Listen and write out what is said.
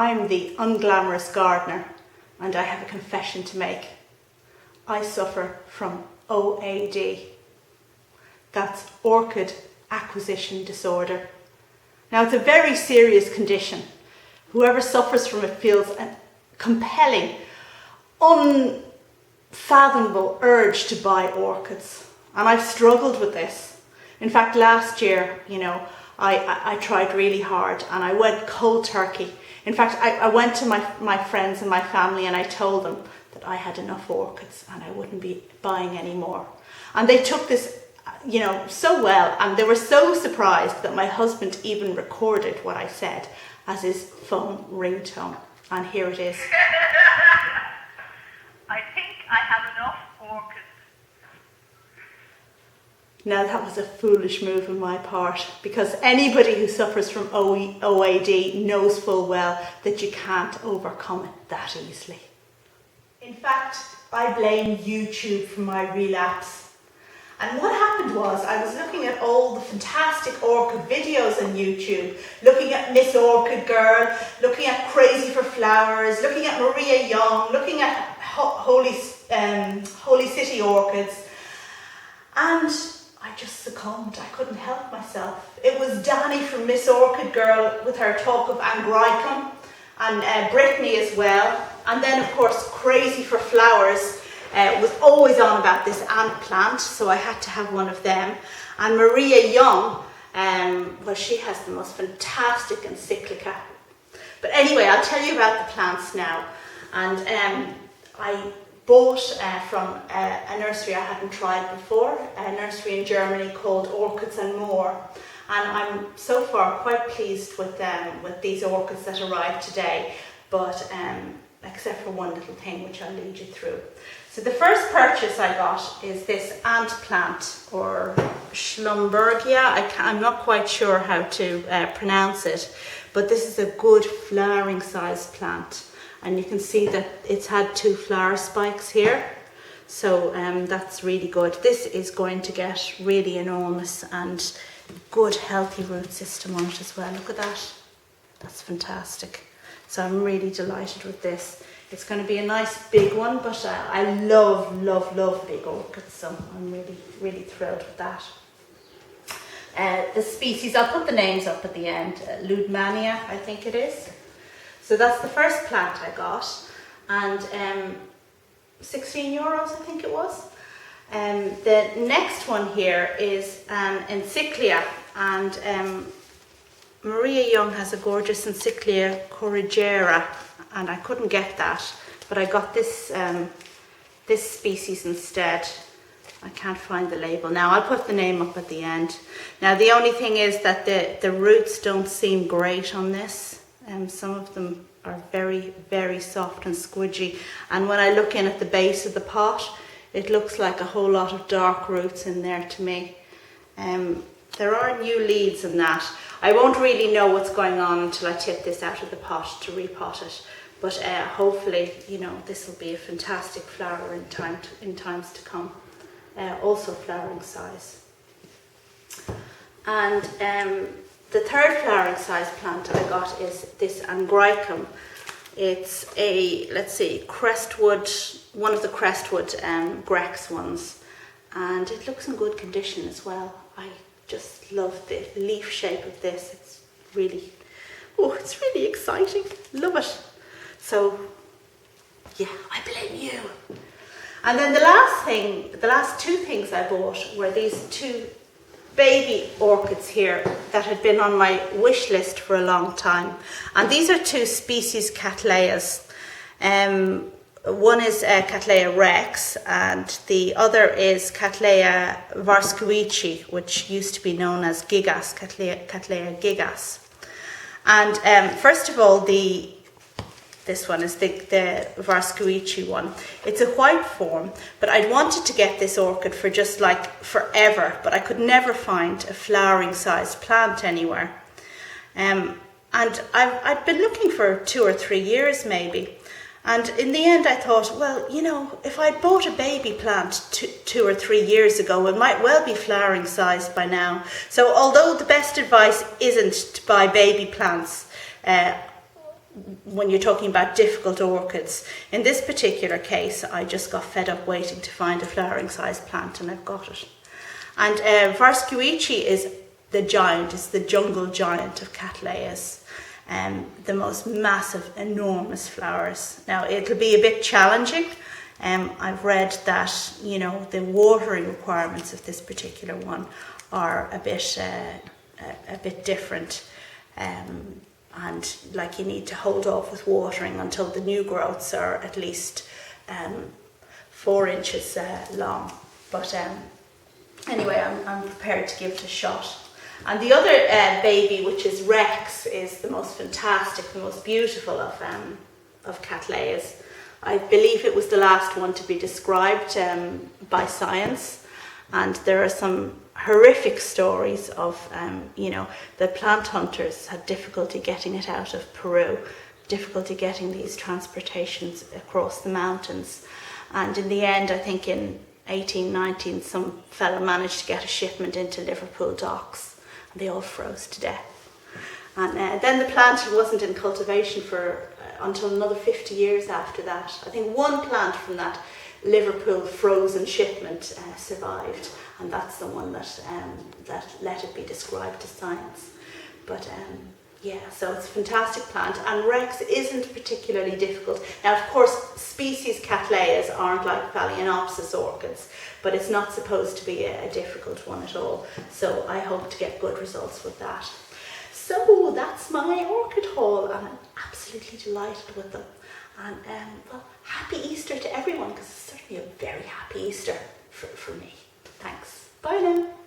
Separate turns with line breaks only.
I'm the unglamorous gardener and I have a confession to make. I suffer from O.A.D. That's Orchid Acquisition Disorder. Now it's a very serious condition. Whoever suffers from it feels a compelling, unfathomable urge to buy orchids. And I've struggled with this. In fact, last year, I tried really hard and I went cold turkey. In fact, I went to my friends and my family and I told them that I had enough orchids and I wouldn't be buying any more. And they took this, so well, and they were so surprised that my husband even recorded what I said as his phone ringtone. And here it is.
I think I have enough orchids.
Now that was a foolish move on my part, because anybody who suffers from O.A.D. knows full well that you can't overcome it that easily. In fact, I blame YouTube for my relapse. And what happened was I was looking at all the fantastic orchid videos on YouTube, looking at Miss Orchid Girl, looking at Crazy for Flowers, looking at Maria Young, looking at Holy City Orchids, and I just succumbed. I couldn't help myself. It was Danny from Miss Orchid Girl with her talk of Angraecum, and Brittany as well. And then of course Crazy for Flowers was always on about this ant plant, so I had to have one of them. And Maria Young, well, she has the most fantastic Encyclia. But anyway, I'll tell you about the plants now. And I bought from a nursery I hadn't tried before, a nursery in Germany called Orchids More. And I'm so far quite pleased with these orchids that arrived today, but except for one little thing which I'll lead you through. So the first purchase I got is this ant plant, or Schomburgkia. I'm not quite sure how to pronounce it, but this is a good flowering size plant. And you can see that it's had 2 flower spikes here. So that's really good. This is going to get really enormous and good healthy root system on it as well. Look at that. That's fantastic. So I'm really delighted with this. It's going to be a nice big one, but I love big orchids, so I'm really thrilled with that. The species, I'll put the names up at the end. Lueddemannii, I think it is. So that's the first plant I got, and €16 I think it was. The next one here is an Encyclia, and Maria Young has a gorgeous Encyclia corrigera, and I couldn't get that, but I got this this species instead. I can't find the label now. I'll put the name up at the end. Now the only thing is that the roots don't seem great on this. Some of them are very soft and squidgy, and when I look in at the base of the pot, it looks like a whole lot of dark roots in there to me. There are new leads in that. I won't really know what's going on until I tip this out of the pot to repot it, but hopefully, this will be a fantastic flower in times to come. Also flowering size. And the third flowering size plant I got is this Angraecum. It's a, let's see, Crestwood, one of the Crestwood Grex ones, and it looks in good condition as well. I just love the leaf shape of this. It's really exciting. Love it. So yeah, I blame you. And then the last 2 things I bought were these 2 baby orchids here that had been on my wish list for a long time. And these are 2 species Cattleyas. One is Cattleya rex, and the other is Cattleya warscewiczii, which used to be known as gigas, Cattleya gigas. And first of all, this one is the warscewiczii one. It's a white form, but I'd wanted to get this orchid for just like forever, but I could never find a flowering sized plant anywhere. And I'd been looking for 2 or 3 years maybe. And in the end I thought, well, if I'd bought a baby plant 2 or 3 years ago, it might well be flowering sized by now. So although the best advice isn't to buy baby plants, when you're talking about difficult orchids. In this particular case, I just got fed up waiting to find a flowering size plant, and I've got it. And warscewiczii is the giant, it's the jungle giant of Cattleyas. The most massive, enormous flowers. Now, it'll be a bit challenging. I've read that, you know, the watering requirements of this particular one are a bit different. And like, you need to hold off with watering until the new growths are at least 4 inches long. But anyway, I'm prepared to give it a shot. And the other baby, which is Rex, is the most fantastic, the most beautiful of Cattleyas. I believe it was the last one to be described by science, and there are some horrific stories of, you know, the plant hunters had difficulty getting it out of Peru, difficulty getting these transportations across the mountains, and in the end, I think in 1819, some fella managed to get a shipment into Liverpool docks, and they all froze to death. And then the plant wasn't in cultivation for until another 50 years after that. I think one plant from that Liverpool frozen shipment survived, and that's the one that let it be described to science. But yeah, so it's a fantastic plant, and Rex isn't particularly difficult. Now, of course, species Cattleyas aren't like Phalaenopsis orchids, but it's not supposed to be a difficult one at all. So I hope to get good results with that. So that's my orchid haul, and I'm absolutely delighted with them. And well, happy Easter to everyone, because it's certainly a very happy Easter for me. Thanks. Bye now.